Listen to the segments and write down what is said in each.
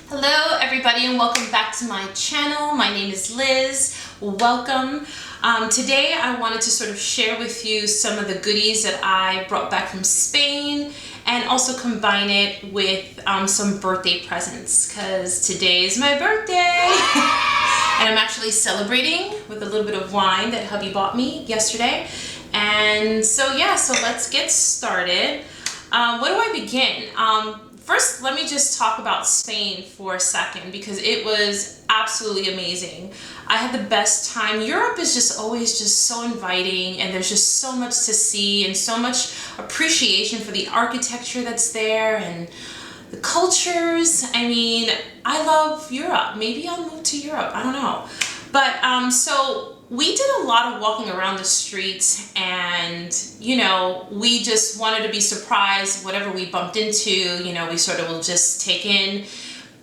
Hello everybody and welcome back to my channel. My name is Liz. Welcome. Today I wanted to sort of share with you some of the goodies that I brought back from Spain and also combine it with some birthday presents because today is my birthday and I'm actually celebrating with a little bit of wine that hubby bought me yesterday. And so let's get started. Where do I begin? First, let me just talk about Spain for a second because it was absolutely amazing. I had the best time. Europe is just always just so inviting and there's just so much to see and so much appreciation for the architecture that's there and the cultures. I mean, I love Europe. Maybe I'll move to Europe. I don't know. But so we did a lot of walking around the streets and, you know, we just wanted to be surprised. Whatever we bumped into, you know, we sort of will just take in.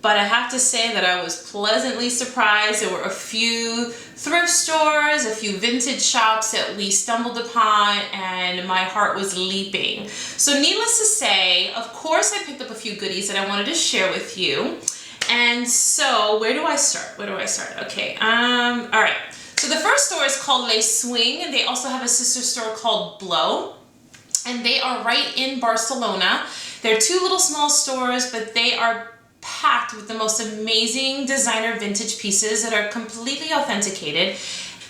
But I have to say that I was pleasantly surprised. There were a few thrift stores, a few vintage shops that we stumbled upon, and my heart was leaping. So needless to say, of course I picked up a few goodies that I wanted to share with you. And so where do I start? Okay, all right. So the first store is called Le Swing, and they also have a sister store called Blow, and they are right in Barcelona. They're two little small stores, but they are packed with the most amazing designer vintage pieces that are completely authenticated.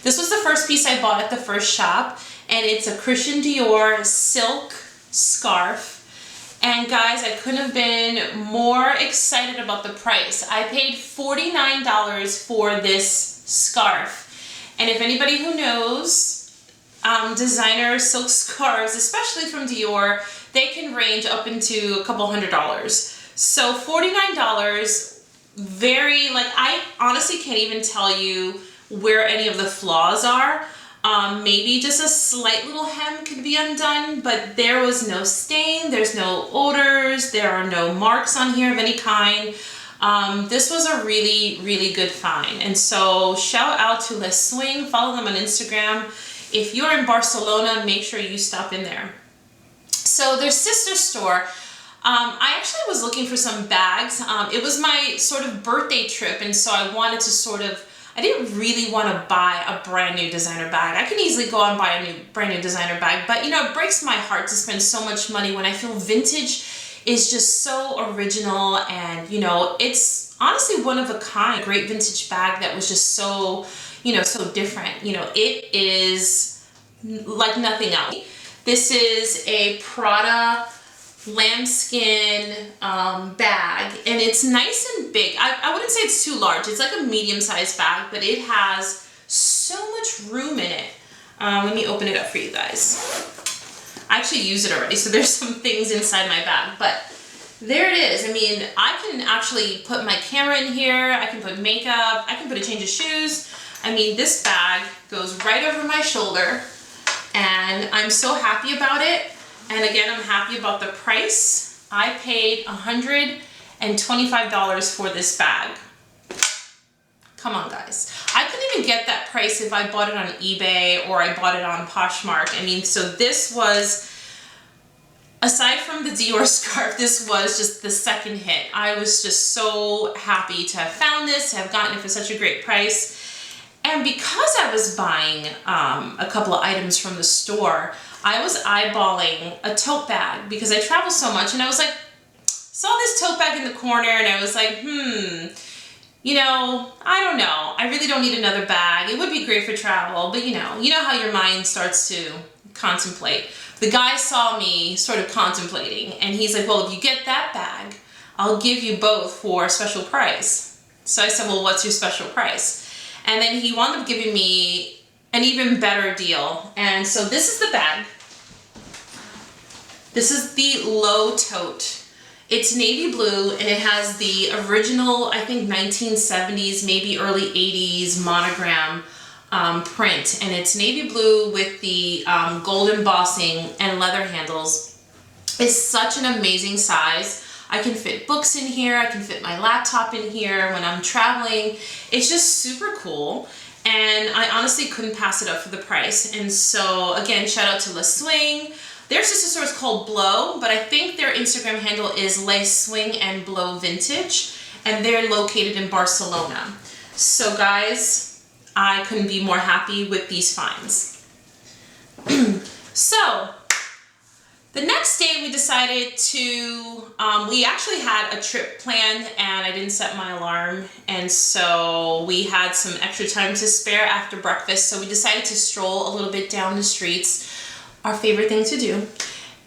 This was the first piece I bought at the first shop, and it's a Christian Dior silk scarf. And guys, I couldn't have been more excited about the price. I paid $49 for this scarf. And if anybody who knows designer silk scarves, especially from Dior, they can range up into a couple $100s. So $49, I honestly can't even tell you where any of the flaws are. Maybe just a slight little hem could be undone, but there was no stain, there's no odors, there are no marks on here of any kind. This was a really, really good find. And so shout out to Le Swing, follow them on Instagram. If you're in Barcelona, make sure you stop in there. So their sister store, I actually was looking for some bags. It was my sort of birthday trip, and so I wanted to I didn't really want to buy a brand new designer bag. I can easily go out and buy a brand new designer bag, but you know, it breaks my heart to spend so much money when I feel vintage is just so original, and you know, it's honestly one of a kind. Great vintage bag that was just so, you know, so different. You know, it is like nothing else. This is a Prada lambskin bag, and it's nice and big. I wouldn't say it's too large. It's like a medium-sized bag, but it has so much room in it. Let me open it up for you guys. I actually used it already, so there's some things inside my bag, but there it is. I mean, I can actually put my camera in here, I can put makeup, I can put a change of shoes. I mean, this bag goes right over my shoulder, and I'm so happy about it. And again, I'm happy about the price. I paid $125 for this bag. Come on, guys. I couldn't even get that price if I bought it on eBay or I bought it on Poshmark. I mean, so this was, aside from the Dior scarf, this was just the second hit. I was just so happy to have found this, to have gotten it for such a great price. And because I was buying a couple of items from the store, I was eyeballing a tote bag because I travel so much, and I was like, saw this tote bag in the corner, and I was like, you know, I don't know. I really don't need another bag. It would be great for travel, but you know how your mind starts to contemplate. The guy saw me sort of contemplating, and he's like, well, if you get that bag, I'll give you both for a special price. So I said, well, what's your special price? And then he wound up giving me an even better deal. And so this is the bag. This is the low tote. It's navy blue, and it has the original, I think 1970s, maybe early 80s monogram print. And it's navy blue with the gold embossing and leather handles. It's such an amazing size. I can fit books in here. I can fit my laptop in here when I'm traveling. It's just super cool. And I honestly couldn't pass it up for the price. And so again, shout out to Le Swing. Their sister store is called Blow, but I think their Instagram handle is Le Swing and Blow Vintage. and they're located in Barcelona. So guys, I couldn't be more happy with these finds. So the next day we decided to, we actually had a trip planned and I didn't set my alarm, and so we had some extra time to spare after breakfast, so we decided to stroll a little bit down the streets, our favorite thing to do,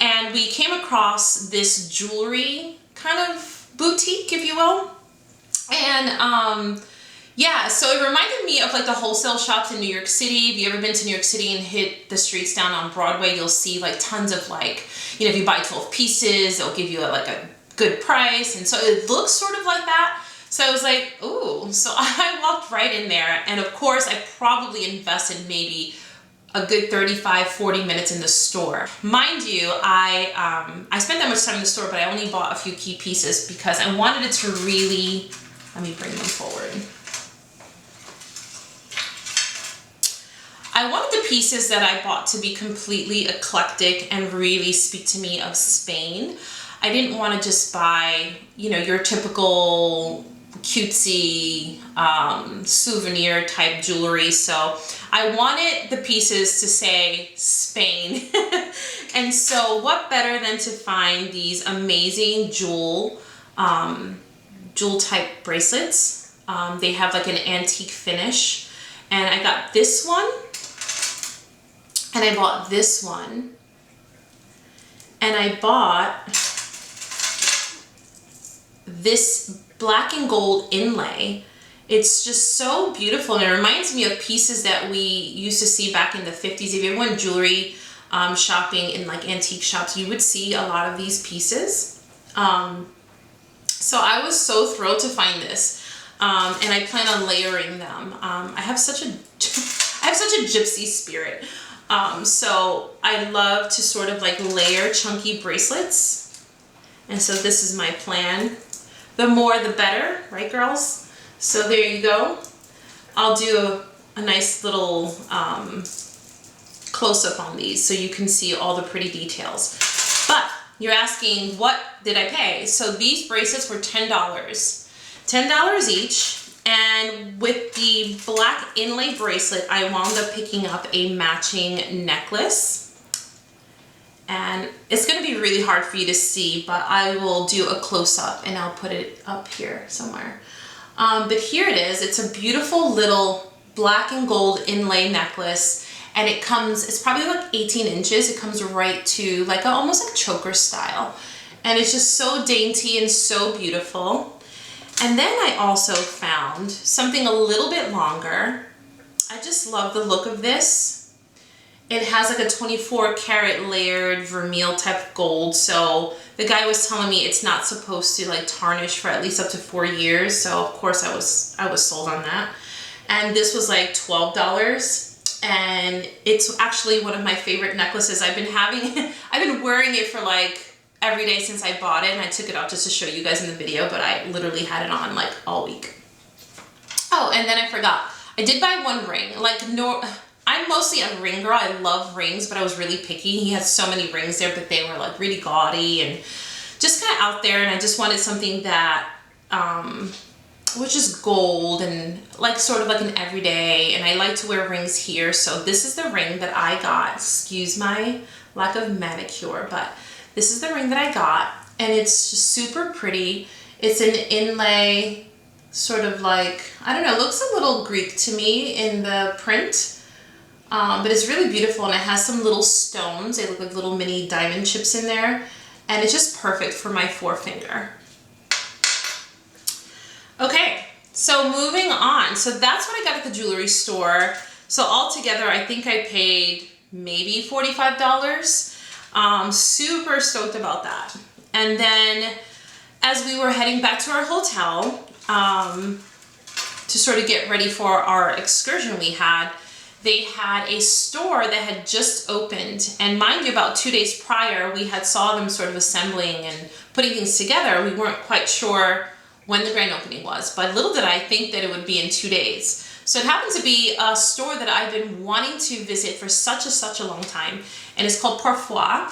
and we came across this jewelry kind of boutique, if you will, and yeah, so it reminded me of like the wholesale shops in New York City. If you ever been to New York City and hit the streets down on Broadway, you'll see like tons of like, you know, if you buy 12 pieces, they'll give you like a good price. And so it looks sort of like that. So I was like, ooh, so I walked right in there. And of course, I probably invested maybe a good 35, 40 minutes in the store. Mind you, I spent that much time in the store, but I only bought a few key pieces because I wanted it to really, let me bring them forward. I wanted the pieces that I bought to be completely eclectic and really speak to me of Spain. I didn't want to just buy, you know, your typical cutesy souvenir type jewelry. So I wanted the pieces to say Spain. And so what better than to find these amazing jewel type bracelets. They have like an antique finish. And I got this one. And I bought this one, and I bought this black and gold inlay. It's just so beautiful, and it reminds me of pieces that we used to see back in the 50s. If you ever went jewelry shopping in like antique shops, you would see a lot of these pieces. So I was so thrilled to find this, and I plan on layering them. I have such a gypsy spirit. So I love to sort of like layer chunky bracelets. And so this is my plan. The more the better, right girls? So there you go. I'll do a nice little close-up on these so you can see all the pretty details. But you're asking, what did I pay? So these bracelets were $10. $10 each. And with the black inlay bracelet, I wound up picking up a matching necklace. And it's going to be really hard for you to see, but I will do a close-up and I'll put it up here somewhere. But here it is. It's a beautiful little black and gold inlay necklace. And it comes, it's probably like 18 inches. It comes right to like almost like choker style. And it's just so dainty and so beautiful. And then I also found something a little bit longer. I just love the look of this. It has like a 24 karat layered vermeil type gold. So the guy was telling me it's not supposed to like tarnish for at least up to 4 years. So of course I was sold on that. And this was like $12. And it's actually one of my favorite necklaces. I've been wearing it for like every day since I bought it, and I took it out just to show you guys in the video, but I literally had it on like all week. Oh, and then I forgot. I did buy one ring. Like, no, I'm mostly a ring girl. I love rings, but I was really picky. He had so many rings there, but they were like really gaudy and just kind of out there, and I just wanted something that was just gold and like sort of like an everyday, and I like to wear rings here. So this is the ring that I got. Excuse my lack of manicure, but this is the ring that I got, and it's just super pretty. It's an inlay, sort of like, I don't know, it looks a little Greek to me in the print, but it's really beautiful, and it has some little stones. They look like little mini diamond chips in there, and it's just perfect for my forefinger. Okay, so moving on. So that's what I got at the jewelry store. So altogether, I think I paid maybe $45. Super stoked about that. And then as we were heading back to our hotel to sort of get ready for our excursion we had, they had a store that had just opened. And mind you, about 2 days prior, we had saw them sort of assembling and putting things together. We weren't quite sure when the grand opening was, but little did I think that it would be in 2 days. So it happens to be a store that I've been wanting to visit for such a long time, and it's called Parfois.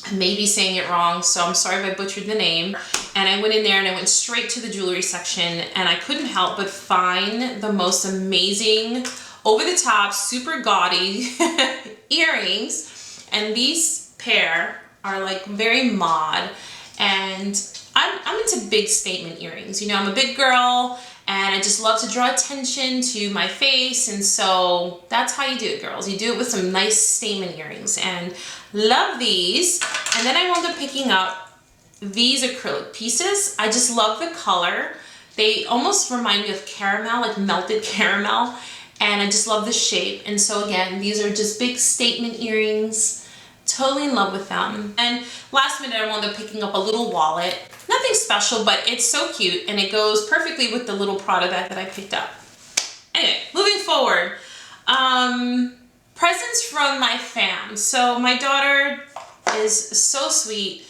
I may be saying it wrong, so I'm sorry if I butchered the name. And I went in there and I went straight to the jewelry section, and I couldn't help but find the most amazing, over the top, super gaudy earrings. And these pair are like very mod, and I'm into big statement earrings. You know, I'm a big girl and I just love to draw attention to my face, and so that's how you do it, girls. You do it with some nice statement earrings, and love these. And then I wound up picking up these acrylic pieces. I just love the color. They almost remind me of caramel, like melted caramel, and I just love the shape. And so again, these are just big statement earrings. Totally in love with them. And last minute I wound up picking up a little wallet. Nothing special, but it's so cute, and it goes perfectly with the little Prada bag that I picked up. Anyway, moving forward. Presents from my fam. So my daughter is so sweet.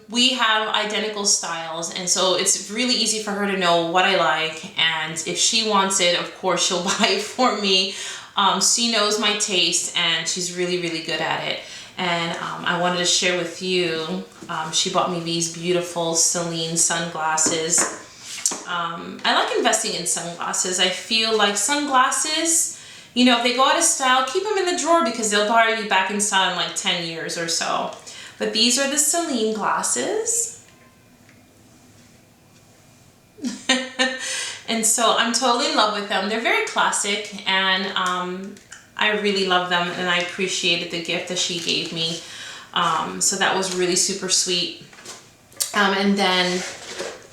We have identical styles, and so it's really easy for her to know what I like, and if she wants it, of course she'll buy it for me. She knows my taste, and she's really, really good at it. And I wanted to share with you, she bought me these beautiful Celine sunglasses. I like investing in sunglasses. I feel like sunglasses, you know, if they go out of style, keep them in the drawer, because they'll borrow you back in style in like 10 years or so. But these are the Celine glasses. And so I'm totally in love with them. They're very classic, and I really love them, and I appreciated the gift that she gave me. So that was really super sweet. And then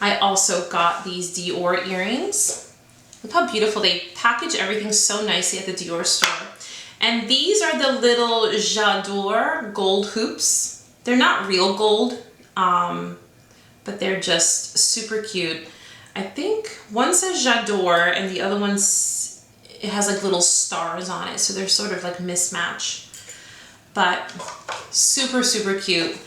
I also got these Dior earrings. Look how beautiful. They package everything so nicely at the Dior store. And these are the little J'adore gold hoops. They're not real gold, but they're just super cute. I think one says J'adore and the other one's, it has like little stars on it, so they're sort of like mismatch, but super, super cute.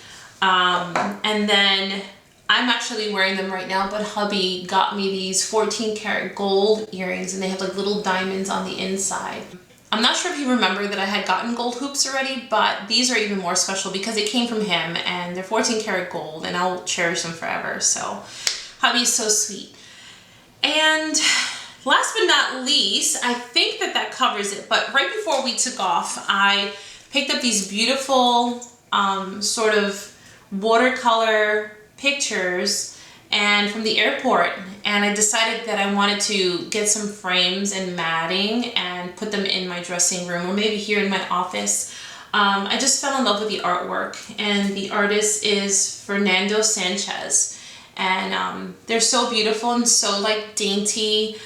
And then I'm actually wearing them right now, but hubby got me these 14 karat gold earrings, and they have like little diamonds on the inside. I'm not sure if you remember that I had gotten gold hoops already, but these are even more special because it came from him, and they're 14 karat gold, and I'll cherish them forever. So hubby's so sweet. And last but not least, I think that that covers it, but right before we took off, I picked up these beautiful sort of watercolor pictures and from the airport, and I decided that I wanted to get some frames and matting and put them in my dressing room, or maybe here in my office. I just fell in love with the artwork, and the artist is Fernando Sanchez, and they're so beautiful and so like dainty.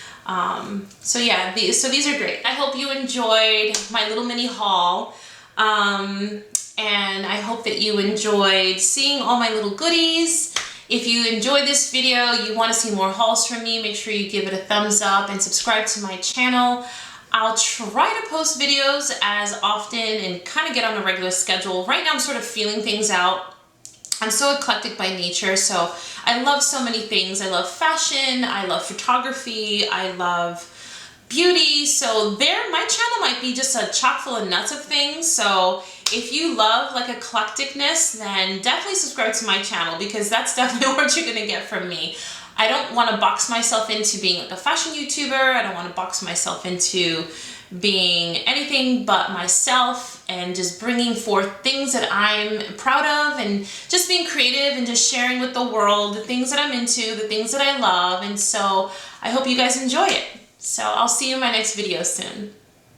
So yeah, these are great. I hope you enjoyed my little mini haul, and I hope that you enjoyed seeing all my little goodies. If you enjoyed this video, you want to see more hauls from me, make sure you give it a thumbs up and subscribe to my channel. I'll try to post videos as often and kind of get on a regular schedule. Right now I'm sort of feeling things out. I'm so eclectic by nature, so I love so many things. I love fashion, I love photography, I love beauty. So my channel might be just a chock full of nuts of things. So if you love like eclecticness, then definitely subscribe to my channel, because that's definitely what you're gonna get from me. I don't want to box myself into being like a fashion YouTuber. I don't want to box myself into being anything but myself, and just bringing forth things that I'm proud of, and just being creative and just sharing with the world the things that I'm into, the things that I love. And so I hope you guys enjoy it. So I'll see you in my next video soon.